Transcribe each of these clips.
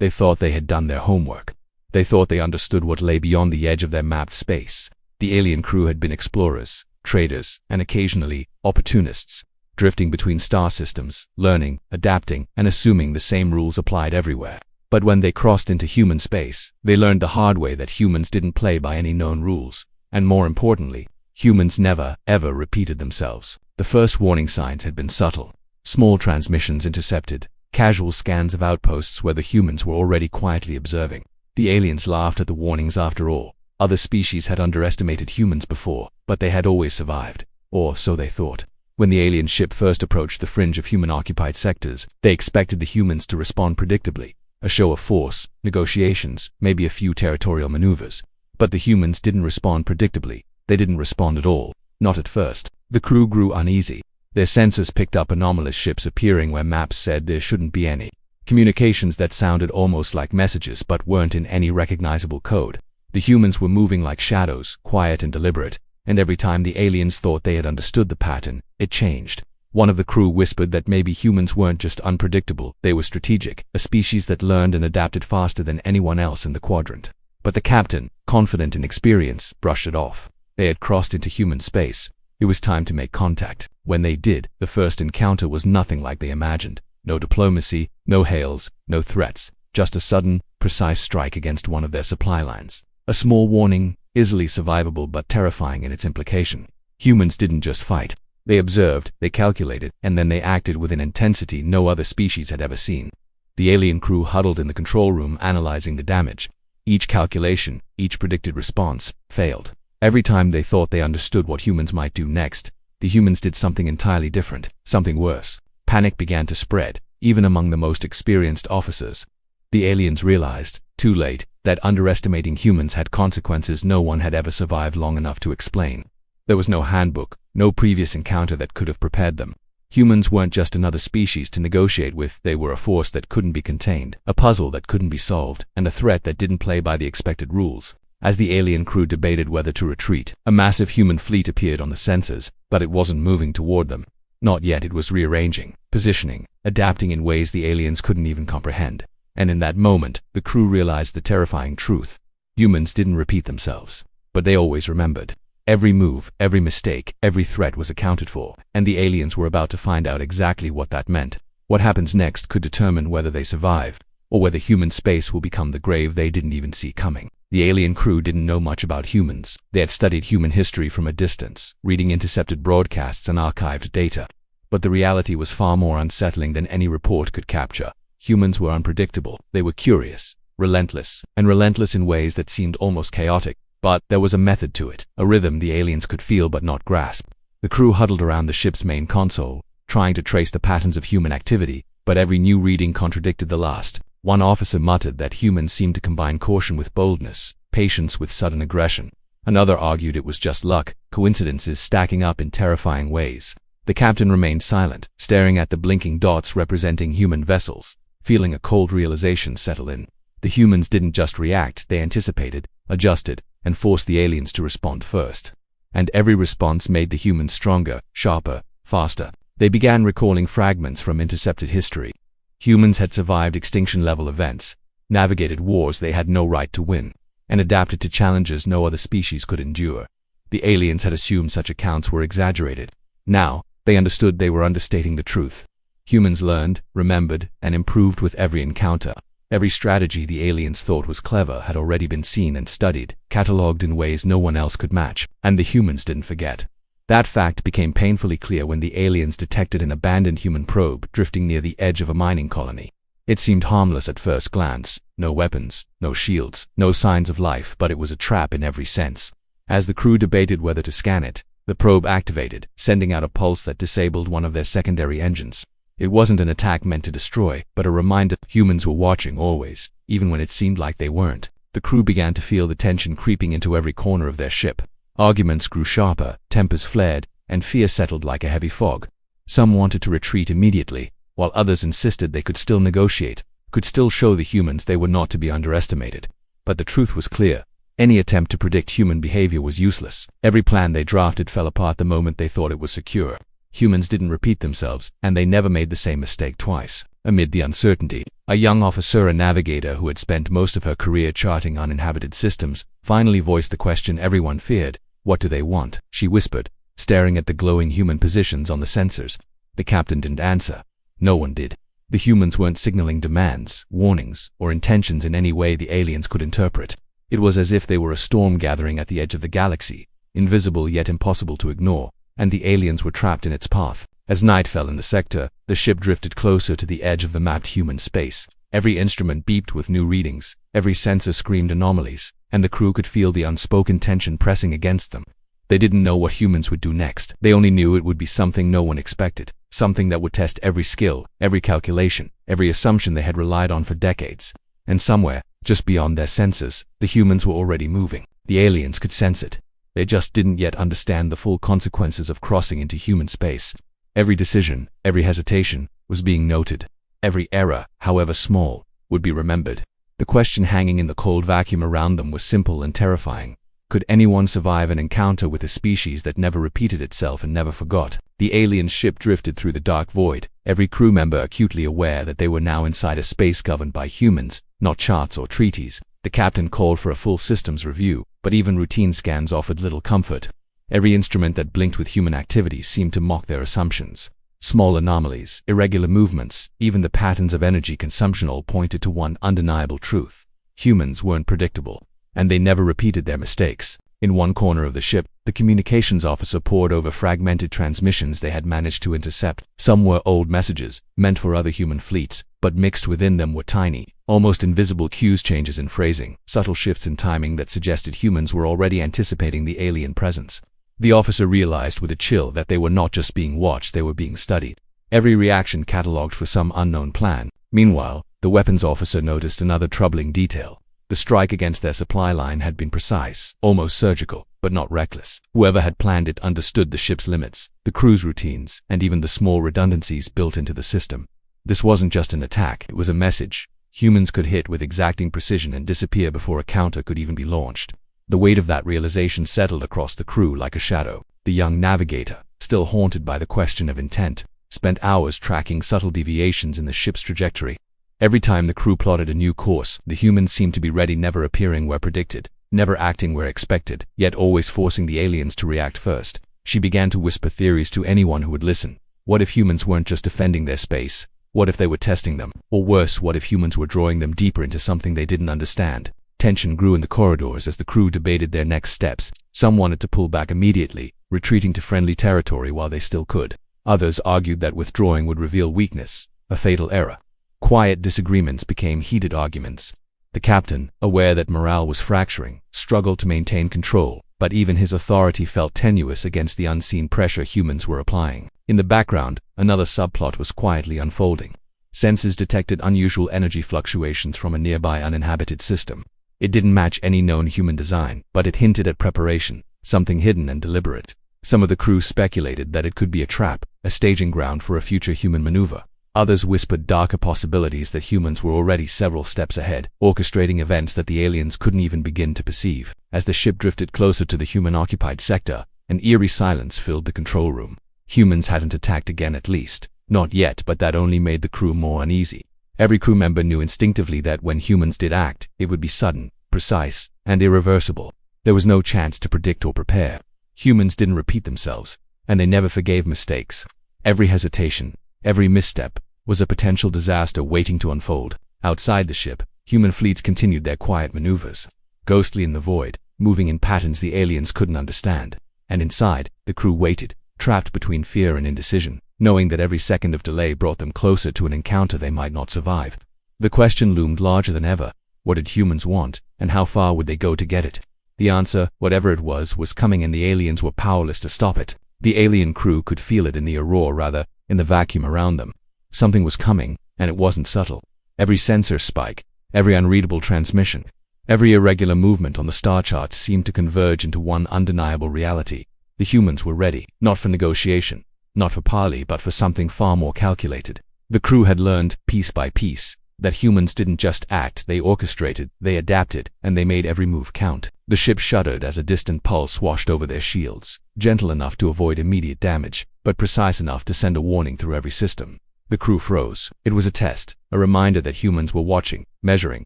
They thought they had done their homework. They thought they understood what lay beyond the edge of their mapped space. The alien crew had been explorers, traders, and occasionally opportunists, drifting between star systems, learning, adapting, and assuming the same rules applied everywhere. But when they crossed into human space, they learned the hard way that humans didn't play by any known rules, and more importantly, humans never, ever repeated themselves. The first warning signs had been subtle. Small transmissions intercepted, casual scans of outposts where the humans were already quietly observing. The aliens laughed at the warnings after all. Other species had underestimated humans before, but they had always survived. Or so they thought. When the alien ship first approached the fringe of human-occupied sectors, they expected the humans to respond predictably. A show of force, negotiations, maybe a few territorial maneuvers. But the humans didn't respond predictably. They didn't respond at all. Not at first. The crew grew uneasy. Their sensors picked up anomalous ships appearing where maps said there shouldn't be any. Communications that sounded almost like messages but weren't in any recognizable code. The humans were moving like shadows, quiet and deliberate, and every time the aliens thought they had understood the pattern, it changed. One of the crew whispered that maybe humans weren't just unpredictable, they were strategic, a species that learned and adapted faster than anyone else in the quadrant. But the captain, confident in experience, brushed it off. They had crossed into human space. It was time to make contact. When they did, the first encounter was nothing like they imagined. No diplomacy, no hails, no threats, just a sudden, precise strike against one of their supply lines. A small warning, easily survivable but terrifying in its implication. Humans didn't just fight. They observed, they calculated, and then they acted with an intensity no other species had ever seen. The alien crew huddled in the control room analyzing the damage. Each calculation, each predicted response, failed. Every time they thought they understood what humans might do next, the humans did something entirely different, something worse. Panic began to spread, even among the most experienced officers. The aliens realized, too late, that underestimating humans had consequences no one had ever survived long enough to explain. There was no handbook, no previous encounter that could have prepared them. Humans weren't just another species to negotiate with, they were a force that couldn't be contained, a puzzle that couldn't be solved, and a threat that didn't play by the expected rules. As the alien crew debated whether to retreat, a massive human fleet appeared on the sensors, but it wasn't moving toward them. Not yet. It was rearranging, positioning, adapting in ways the aliens couldn't even comprehend. And in that moment, the crew realized the terrifying truth. Humans didn't repeat themselves, but they always remembered. Every move, every mistake, every threat was accounted for, and the aliens were about to find out exactly what that meant. What happens next could determine whether they survive, or whether human space will become the grave they didn't even see coming. The alien crew didn't know much about humans. They had studied human history from a distance, reading intercepted broadcasts and archived data. But the reality was far more unsettling than any report could capture. Humans were unpredictable. They were curious, relentless in ways that seemed almost chaotic. But there was a method to it, a rhythm the aliens could feel but not grasp. The crew huddled around the ship's main console, trying to trace the patterns of human activity, but every new reading contradicted the last. One officer muttered that humans seemed to combine caution with boldness, patience with sudden aggression. Another argued it was just luck, coincidences stacking up in terrifying ways. The captain remained silent, staring at the blinking dots representing human vessels, feeling a cold realization settle in. The humans didn't just react, they anticipated, adjusted, and forced the aliens to respond first. And every response made the humans stronger, sharper, faster. They began recalling fragments from intercepted history. Humans had survived extinction-level events, navigated wars they had no right to win, and adapted to challenges no other species could endure. The aliens had assumed such accounts were exaggerated. Now, they understood they were understating the truth. Humans learned, remembered, and improved with every encounter. Every strategy the aliens thought was clever had already been seen and studied, catalogued in ways no one else could match, and the humans didn't forget. That fact became painfully clear when the aliens detected an abandoned human probe drifting near the edge of a mining colony. It seemed harmless at first glance, no weapons, no shields, no signs of life, but it was a trap in every sense. As the crew debated whether to scan it, the probe activated, sending out a pulse that disabled one of their secondary engines. It wasn't an attack meant to destroy, but a reminder humans were watching always, even when it seemed like they weren't. The crew began to feel the tension creeping into every corner of their ship. Arguments grew sharper, tempers flared, and fear settled like a heavy fog. Some wanted to retreat immediately, while others insisted they could still negotiate, could still show the humans they were not to be underestimated. But the truth was clear. Any attempt to predict human behavior was useless. Every plan they drafted fell apart the moment they thought it was secure. Humans didn't repeat themselves, and they never made the same mistake twice. amid the uncertainty. A young officer and navigator who had spent most of her career charting uninhabited systems finally voiced the question everyone feared. "What do they want?" she whispered, staring at the glowing human positions on the sensors. The captain didn't answer. No one did. The humans weren't signaling demands, warnings, or intentions in any way the aliens could interpret. It was as if they were a storm gathering at the edge of the galaxy, invisible yet impossible to ignore, and the aliens were trapped in its path. As night fell in the sector, the ship drifted closer to the edge of the mapped human space. Every instrument beeped with new readings, every sensor screamed anomalies, and the crew could feel the unspoken tension pressing against them. They didn't know what humans would do next. They only knew it would be something no one expected, something that would test every skill, every calculation, every assumption they had relied on for decades. And somewhere, just beyond their senses, the humans were already moving. The aliens could sense it. They just didn't yet understand the full consequences of crossing into human space. Every decision, every hesitation, was being noted. Every error, however small, would be remembered. The question hanging in the cold vacuum around them was simple and terrifying. Could anyone survive an encounter with a species that never repeated itself and never forgot? The alien ship drifted through the dark void, every crew member acutely aware that they were now inside a space governed by humans, not charts or treaties. The captain called for a full systems review, but even routine scans offered little comfort. Every instrument that blinked with human activity seemed to mock their assumptions. Small anomalies, irregular movements, even the patterns of energy consumption all pointed to one undeniable truth. Humans weren't predictable, and they never repeated their mistakes. In one corner of the ship, the communications officer pored over fragmented transmissions they had managed to intercept. Some were old messages, meant for other human fleets, but mixed within them were tiny, almost invisible cues, changes in phrasing, subtle shifts in timing that suggested humans were already anticipating the alien presence. The officer realized with a chill that they were not just being watched, they were being studied. Every reaction catalogued for some unknown plan. Meanwhile, the weapons officer noticed another troubling detail. The strike against their supply line had been precise, almost surgical, but not reckless. Whoever had planned it understood the ship's limits, the crew's routines, and even the small redundancies built into the system. This wasn't just an attack, it was a message. Humans could hit with exacting precision and disappear before a counter could even be launched. The weight of that realization settled across the crew like a shadow. The young navigator, still haunted by the question of intent, spent hours tracking subtle deviations in the ship's trajectory. Every time the crew plotted a new course, the humans seemed to be ready, never appearing where predicted, never acting where expected, yet always forcing the aliens to react first. She began to whisper theories to anyone who would listen. What if humans weren't just defending their space? What if they were testing them? Or worse, what if humans were drawing them deeper into something they didn't understand? Tension grew in the corridors as the crew debated their next steps. Some wanted to pull back immediately, retreating to friendly territory while they still could. Others argued that withdrawing would reveal weakness, a fatal error. Quiet disagreements became heated arguments. The captain, aware that morale was fracturing, struggled to maintain control, but even his authority felt tenuous against the unseen pressure humans were applying. In the background, another subplot was quietly unfolding. Sensors detected unusual energy fluctuations from a nearby uninhabited system. It didn't match any known human design, but it hinted at preparation, something hidden and deliberate. Some of the crew speculated that it could be a trap, a staging ground for a future human maneuver. Others whispered darker possibilities that humans were already several steps ahead, orchestrating events that the aliens couldn't even begin to perceive. As the ship drifted closer to the human-occupied sector, an eerie silence filled the control room. Humans hadn't attacked again, at least. Not yet, but that only made the crew more uneasy. Every crew member knew instinctively that when humans did act, it would be sudden, precise, and irreversible. There was no chance to predict or prepare. Humans didn't repeat themselves, and they never forgave mistakes. Every hesitation, every misstep, was a potential disaster waiting to unfold. Outside the ship, human fleets continued their quiet maneuvers, ghostly in the void, moving in patterns the aliens couldn't understand. And inside, the crew waited, trapped between fear and indecision, knowing that every second of delay brought them closer to an encounter they might not survive. The question loomed larger than ever. What did humans want, and how far would they go to get it? The answer, whatever it was coming, and the aliens were powerless to stop it. The alien crew could feel it in the aurora, rather, in the vacuum around them. Something was coming, and it wasn't subtle. Every sensor spike, every unreadable transmission, every irregular movement on the star charts seemed to converge into one undeniable reality. The humans were ready, not for negotiation, not for parley, but for something far more calculated. The crew had learned, piece by piece, that humans didn't just act, they orchestrated, they adapted, and they made every move count. The ship shuddered as a distant pulse washed over their shields, gentle enough to avoid immediate damage, but precise enough to send a warning through every system. The crew froze. It was a test, a reminder that humans were watching, measuring,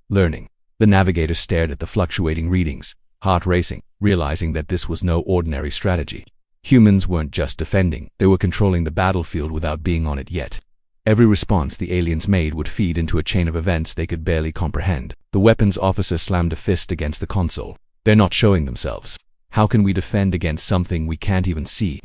learning. The navigator stared at the fluctuating readings, heart racing, realizing that this was no ordinary strategy. Humans weren't just defending, they were controlling the battlefield without being on it yet. Every response the aliens made would feed into a chain of events they could barely comprehend. The weapons officer slammed a fist against the console. They're not showing themselves. How can we defend against something we can't even see?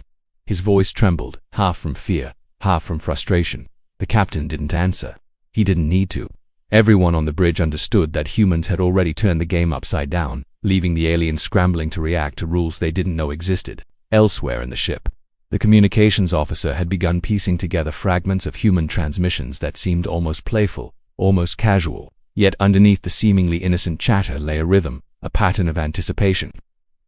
His voice trembled, half from fear, half from frustration. The captain didn't answer. He didn't need to. Everyone on the bridge understood that humans had already turned the game upside down, leaving the aliens scrambling to react to rules they didn't know existed. Elsewhere in the ship, the communications officer had begun piecing together fragments of human transmissions that seemed almost playful, almost casual. Yet underneath the seemingly innocent chatter lay a rhythm, a pattern of anticipation.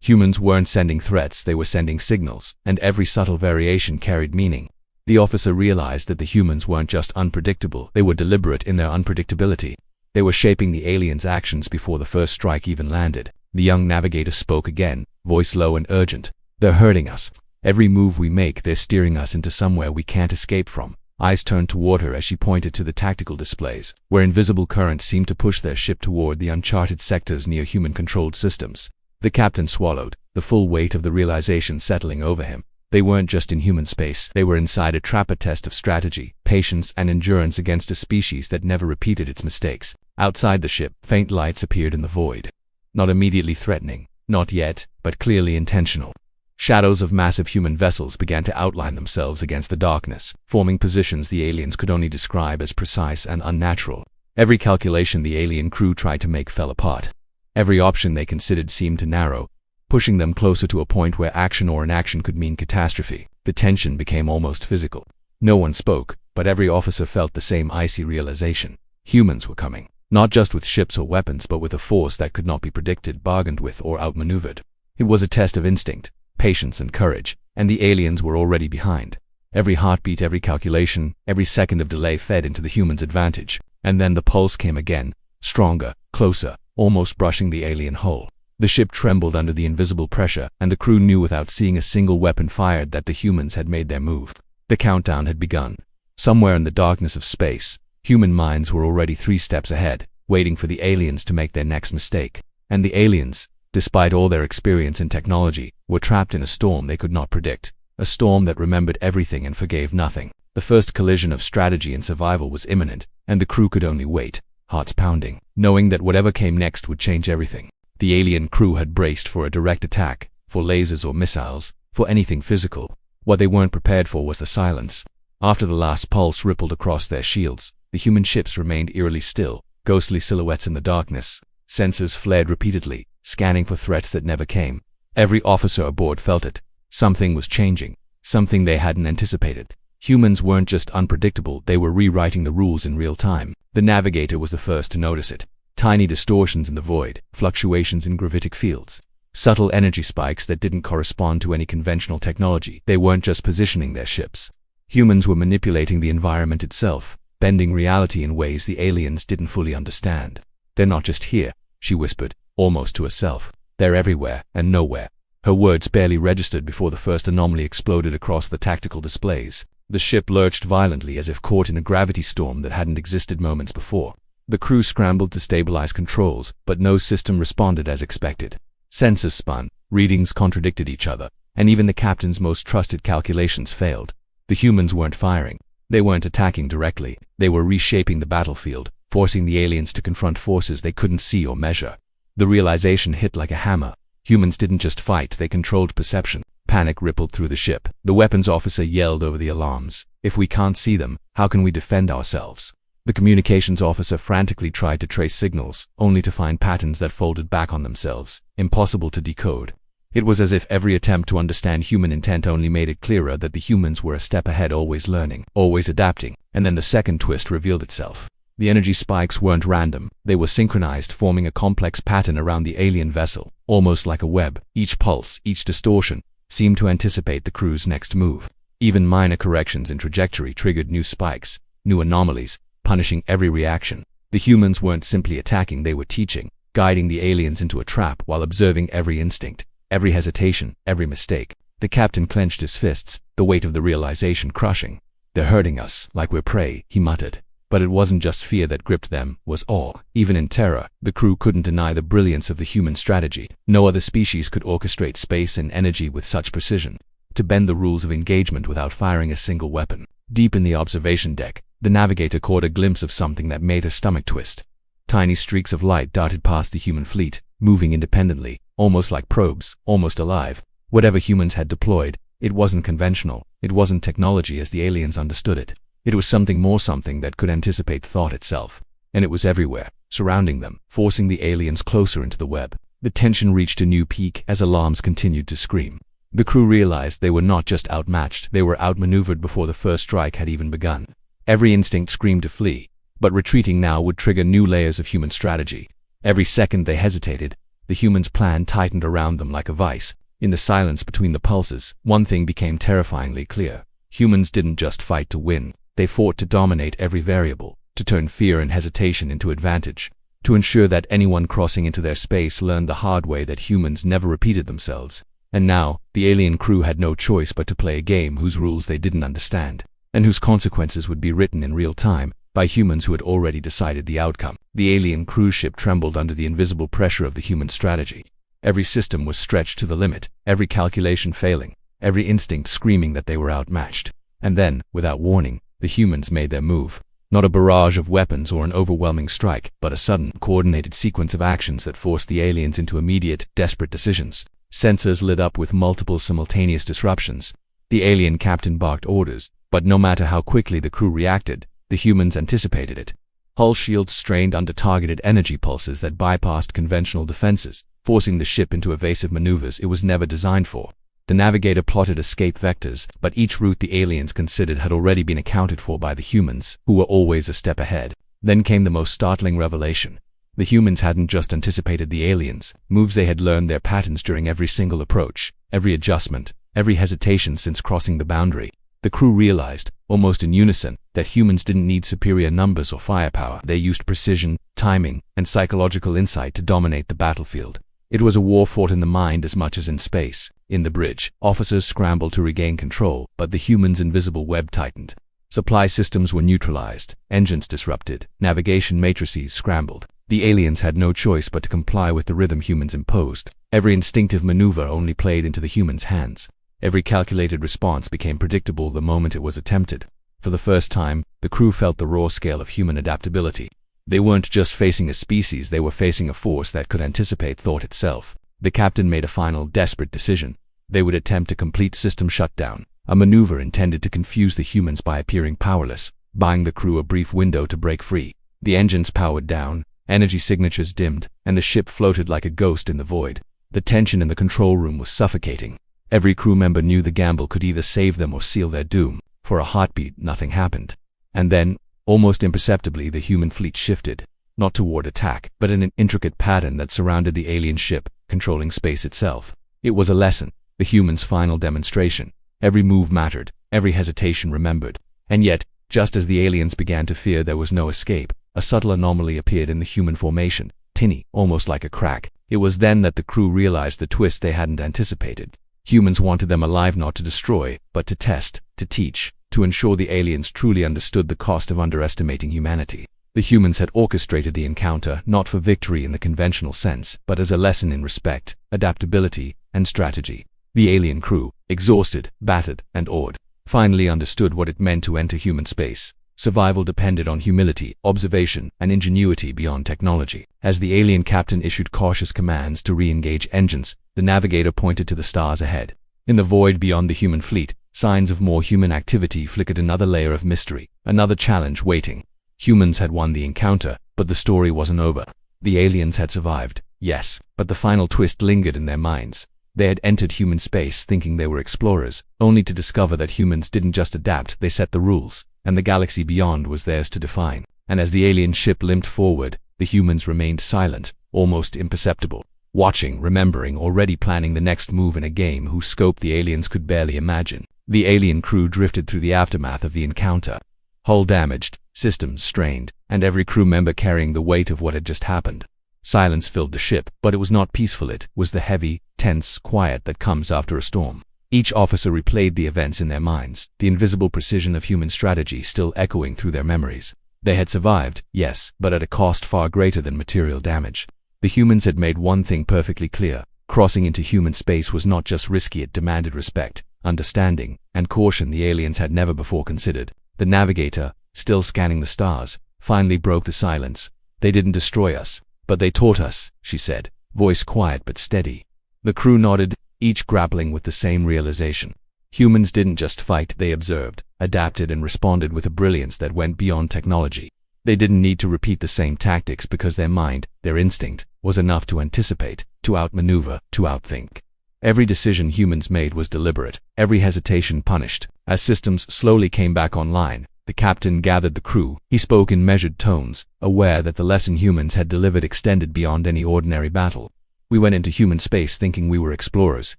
Humans weren't sending threats, they were sending signals, and every subtle variation carried meaning. The officer realized that the humans weren't just unpredictable, they were deliberate in their unpredictability. They were shaping the aliens' actions before the first strike even landed. The young navigator spoke again, voice low and urgent. They're hurting us. Every move we make, they're steering us into somewhere we can't escape from. Eyes turned toward her as she pointed to the tactical displays, where invisible currents seemed to push their ship toward the uncharted sectors near human-controlled systems. The captain swallowed, the full weight of the realization settling over him. They weren't just in human space, they were inside a trap, a test of strategy, patience, and endurance against a species that never repeated its mistakes. Outside the ship, faint lights appeared in the void. Not immediately threatening, not yet, but clearly intentional. Shadows of massive human vessels began to outline themselves against the darkness, forming positions the aliens could only describe as precise and unnatural. Every calculation the alien crew tried to make fell apart. Every option they considered seemed to narrow, pushing them closer to a point where action or inaction could mean catastrophe. The tension became almost physical. No one spoke, but every officer felt the same icy realization. Humans were coming, not just with ships or weapons, but with a force that could not be predicted, bargained with, or outmaneuvered. It was a test of instinct, patience, and courage, and the aliens were already behind. Every heartbeat, every calculation, every second of delay fed into the humans' advantage. And then the pulse came again, stronger, closer, almost brushing the alien hull. The ship trembled under the invisible pressure, and the crew knew without seeing a single weapon fired that the humans had made their move. The countdown had begun. Somewhere in the darkness of space, human minds were already 3 steps ahead, waiting for the aliens to make their next mistake. And the aliens, despite all their experience and technology, were trapped in a storm they could not predict. A storm that remembered everything and forgave nothing. The first collision of strategy and survival was imminent, and the crew could only wait, hearts pounding, knowing that whatever came next would change everything. The alien crew had braced for a direct attack, for lasers or missiles, for anything physical. What they weren't prepared for was the silence. After the last pulse rippled across their shields, the human ships remained eerily still, ghostly silhouettes in the darkness. Sensors flared repeatedly, scanning for threats that never came. Every officer aboard felt it. Something was changing, something they hadn't anticipated. Humans weren't just unpredictable, they were rewriting the rules in real time. The navigator was the first to notice it. Tiny distortions in the void, fluctuations in gravitic fields, subtle energy spikes that didn't correspond to any conventional technology. They weren't just positioning their ships. Humans were manipulating the environment itself, bending reality in ways the aliens didn't fully understand. They're not just here, she whispered, almost to herself. They're everywhere and nowhere. Her words barely registered before the first anomaly exploded across the tactical displays. The ship lurched violently as if caught in a gravity storm that hadn't existed moments before. The crew scrambled to stabilize controls, but no system responded as expected. Sensors spun, readings contradicted each other, and even the captain's most trusted calculations failed. The humans weren't firing. They weren't attacking directly. They were reshaping the battlefield, forcing the aliens to confront forces they couldn't see or measure. The realization hit like a hammer. Humans didn't just fight, they controlled perception. Panic rippled through the ship. The weapons officer yelled over the alarms. If we can't see them, how can we defend ourselves? The communications officer frantically tried to trace signals, only to find patterns that folded back on themselves, impossible to decode. It was as if every attempt to understand human intent only made it clearer that the humans were a step ahead, always learning, always adapting. And then the second twist revealed itself. The energy spikes weren't random, they were synchronized, forming a complex pattern around the alien vessel, almost like a web. Each pulse, each distortion, seemed to anticipate the crew's next move. Even minor corrections in trajectory triggered new spikes, new anomalies, punishing every reaction. The humans weren't simply attacking, they were teaching, guiding the aliens into a trap while observing every instinct, every hesitation, every mistake. The captain clenched his fists, the weight of the realization crushing. "They're hurting us, like we're prey," he muttered. But it wasn't just fear that gripped them, was awe. Even in terror, the crew couldn't deny the brilliance of the human strategy. No other species could orchestrate space and energy with such precision, to bend the rules of engagement without firing a single weapon. Deep in the observation deck, the navigator caught a glimpse of something that made her stomach twist. Tiny streaks of light darted past the human fleet, moving independently, almost like probes, almost alive. Whatever humans had deployed, it wasn't conventional. It wasn't technology as the aliens understood it. It was something more, something that could anticipate thought itself. And it was everywhere, surrounding them, forcing the aliens closer into the web. The tension reached a new peak as alarms continued to scream. The crew realized they were not just outmatched, they were outmaneuvered before the first strike had even begun. Every instinct screamed to flee, but retreating now would trigger new layers of human strategy. Every second they hesitated, the humans' plan tightened around them like a vice. In the silence between the pulses, one thing became terrifyingly clear. Humans didn't just fight to win. They fought to dominate every variable, to turn fear and hesitation into advantage, to ensure that anyone crossing into their space learned the hard way that humans never repeated themselves. And now, the alien crew had no choice but to play a game whose rules they didn't understand, and whose consequences would be written in real time by humans who had already decided the outcome. The alien cruise ship trembled under the invisible pressure of the human strategy. Every system was stretched to the limit, every calculation failing, every instinct screaming that they were outmatched. And then, without warning, the humans made their move. Not a barrage of weapons or an overwhelming strike, but a sudden, coordinated sequence of actions that forced the aliens into immediate, desperate decisions. Sensors lit up with multiple simultaneous disruptions. The alien captain barked orders, but no matter how quickly the crew reacted, the humans anticipated it. Hull shields strained under targeted energy pulses that bypassed conventional defenses, forcing the ship into evasive maneuvers it was never designed for. The navigator plotted escape vectors, but each route the aliens considered had already been accounted for by the humans, who were always a step ahead. Then came the most startling revelation. The humans hadn't just anticipated the aliens' moves, they had learned their patterns during every single approach, every adjustment, every hesitation since crossing the boundary. The crew realized, almost in unison, that humans didn't need superior numbers or firepower. They used precision, timing, and psychological insight to dominate the battlefield. It was a war fought in the mind as much as in space. In the bridge, officers scrambled to regain control, but the humans' invisible web tightened. Supply systems were neutralized, engines disrupted, navigation matrices scrambled. The aliens had no choice but to comply with the rhythm humans imposed. Every instinctive maneuver only played into the humans' hands. Every calculated response became predictable the moment it was attempted. For the first time, the crew felt the raw scale of human adaptability. They weren't just facing a species, they were facing a force that could anticipate thought itself. The captain made a final, desperate decision. They would attempt a complete system shutdown, a maneuver intended to confuse the humans by appearing powerless, buying the crew a brief window to break free. The engines powered down, energy signatures dimmed, and the ship floated like a ghost in the void. The tension in the control room was suffocating. Every crew member knew the gamble could either save them or seal their doom. For a heartbeat, nothing happened. And then, almost imperceptibly, the human fleet shifted, not toward attack, but in an intricate pattern that surrounded the alien ship, controlling space itself. It was a lesson, the humans' final demonstration. Every move mattered, every hesitation remembered. And yet, just as the aliens began to fear there was no escape, a subtle anomaly appeared in the human formation, tinny, almost like a crack. It was then that the crew realized the twist they hadn't anticipated. Humans wanted them alive not to destroy, but to test, to teach, to ensure the aliens truly understood the cost of underestimating humanity. The humans had orchestrated the encounter not for victory in the conventional sense, but as a lesson in respect, adaptability, and strategy. The alien crew, exhausted, battered, and awed, finally understood what it meant to enter human space. Survival depended on humility, observation, and ingenuity beyond technology. As the alien captain issued cautious commands to re-engage engines, the navigator pointed to the stars ahead. In the void beyond the human fleet, signs of more human activity flickered, another layer of mystery, another challenge waiting. Humans had won the encounter, but the story wasn't over. The aliens had survived, yes, but the final twist lingered in their minds. They had entered human space thinking they were explorers, only to discover that humans didn't just adapt, they set the rules, and the galaxy beyond was theirs to define. And as the alien ship limped forward, the humans remained silent, almost imperceptible, watching, remembering, already planning the next move in a game whose scope the aliens could barely imagine. The alien crew drifted through the aftermath of the encounter. Hull damaged, systems strained, and every crew member carrying the weight of what had just happened. Silence filled the ship, but it was not peaceful. It was the heavy, tense quiet that comes after a storm. Each officer replayed the events in their minds, the invisible precision of human strategy still echoing through their memories. They had survived, yes, but at a cost far greater than material damage. The humans had made one thing perfectly clear: crossing into human space was not just risky, it demanded respect, understanding, and caution the aliens had never before considered. The navigator, still scanning the stars, finally broke the silence. "They didn't destroy us, but they taught us," she said, voice quiet but steady. The crew nodded, each grappling with the same realization. Humans didn't just fight, they observed, adapted, and responded with a brilliance that went beyond technology. They didn't need to repeat the same tactics because their mind, their instinct, was enough to anticipate, to outmaneuver, to outthink. Every decision humans made was deliberate, every hesitation punished. As systems slowly came back online, the captain gathered the crew. He spoke in measured tones, aware that the lesson humans had delivered extended beyond any ordinary battle. "We went into human space thinking we were explorers,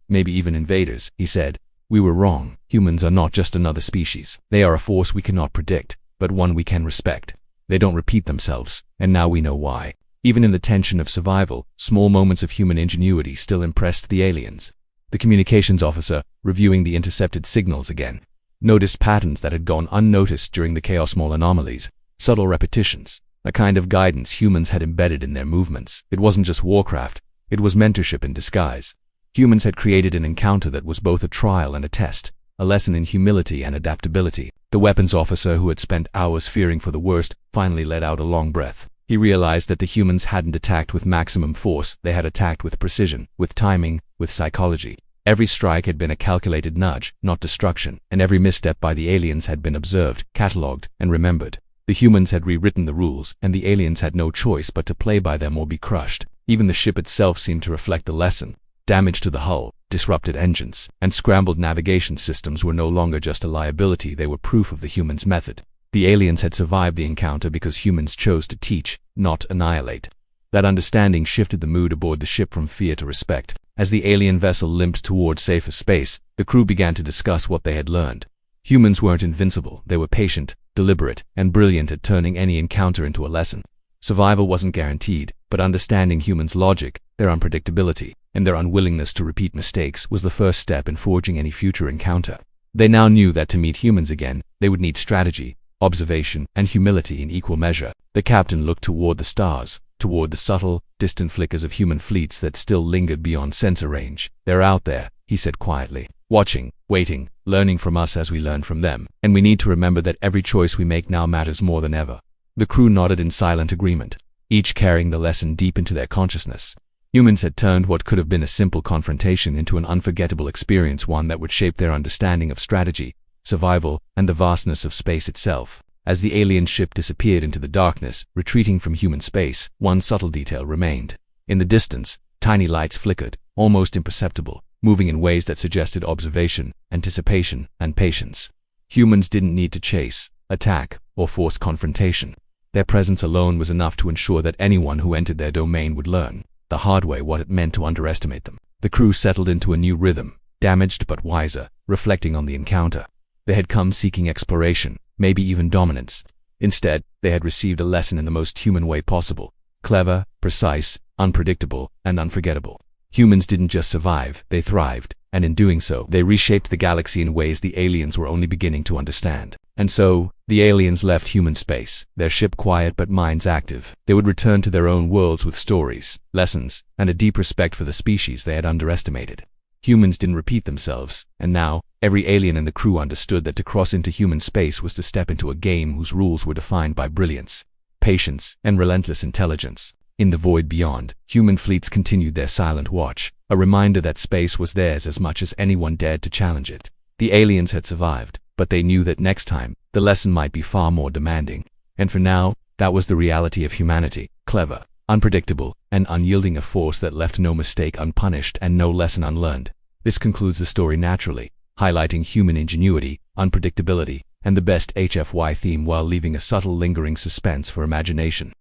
maybe even invaders," he said. "We were wrong. Humans are not just another species. They are a force we cannot predict, but one we can respect. They don't repeat themselves, and now we know why." Even in the tension of survival, small moments of human ingenuity still impressed the aliens. The communications officer, reviewing the intercepted signals again, noticed patterns that had gone unnoticed during the chaos. Small anomalies, subtle repetitions, a kind of guidance humans had embedded in their movements. It wasn't just warcraft, it was mentorship in disguise. Humans had created an encounter that was both a trial and a test, a lesson in humility and adaptability. The weapons officer, who had spent hours fearing for the worst, finally let out a long breath. He realized that the humans hadn't attacked with maximum force, they had attacked with precision, with timing, with psychology. Every strike had been a calculated nudge, not destruction, and every misstep by the aliens had been observed, catalogued, and remembered. The humans had rewritten the rules, and the aliens had no choice but to play by them or be crushed. Even the ship itself seemed to reflect the lesson. Damage to the hull, disrupted engines, and scrambled navigation systems were no longer just a liability, they were proof of the humans' method. The aliens had survived the encounter because humans chose to teach, not annihilate. That understanding shifted the mood aboard the ship from fear to respect. As the alien vessel limped toward safer space, the crew began to discuss what they had learned. Humans weren't invincible, they were patient, deliberate, and brilliant at turning any encounter into a lesson. Survival wasn't guaranteed, but understanding humans' logic, their unpredictability, and their unwillingness to repeat mistakes was the first step in forging any future encounter. They now knew that to meet humans again, they would need strategy, observation, and humility in equal measure. The captain looked toward the stars, toward the subtle, distant flickers of human fleets that still lingered beyond sensor range. "They're out there," he said quietly, "watching, waiting, learning from us as we learn from them. And we need to remember that every choice we make now matters more than ever." The crew nodded in silent agreement, each carrying the lesson deep into their consciousness. Humans had turned what could have been a simple confrontation into an unforgettable experience, one that would shape their understanding of strategy, survival, and the vastness of space itself. As the alien ship disappeared into the darkness, retreating from human space, one subtle detail remained. In the distance, tiny lights flickered, almost imperceptible, moving in ways that suggested observation, anticipation, and patience. Humans didn't need to chase, attack, or force confrontation. Their presence alone was enough to ensure that anyone who entered their domain would learn the hard way what it meant to underestimate them. The crew settled into a new rhythm, damaged but wiser, reflecting on the encounter. They had come seeking exploration, maybe even dominance. Instead, they had received a lesson in the most human way possible: clever, precise, unpredictable, and unforgettable. Humans didn't just survive, they thrived, and in doing so, they reshaped the galaxy in ways the aliens were only beginning to understand. And so, the aliens left human space, their ship quiet but minds active. They would return to their own worlds with stories, lessons, and a deep respect for the species they had underestimated. Humans didn't repeat themselves, and now, every alien in the crew understood that to cross into human space was to step into a game whose rules were defined by brilliance, patience, and relentless intelligence. In the void beyond, human fleets continued their silent watch, a reminder that space was theirs as much as anyone dared to challenge it. The aliens had survived, but they knew that next time, the lesson might be far more demanding. And for now, that was the reality of humanity: clever, unpredictable, and unyielding, a force that left no mistake unpunished and no lesson unlearned. This concludes the story naturally, highlighting human ingenuity, unpredictability, and the best HFY theme while leaving a subtle lingering suspense for imagination.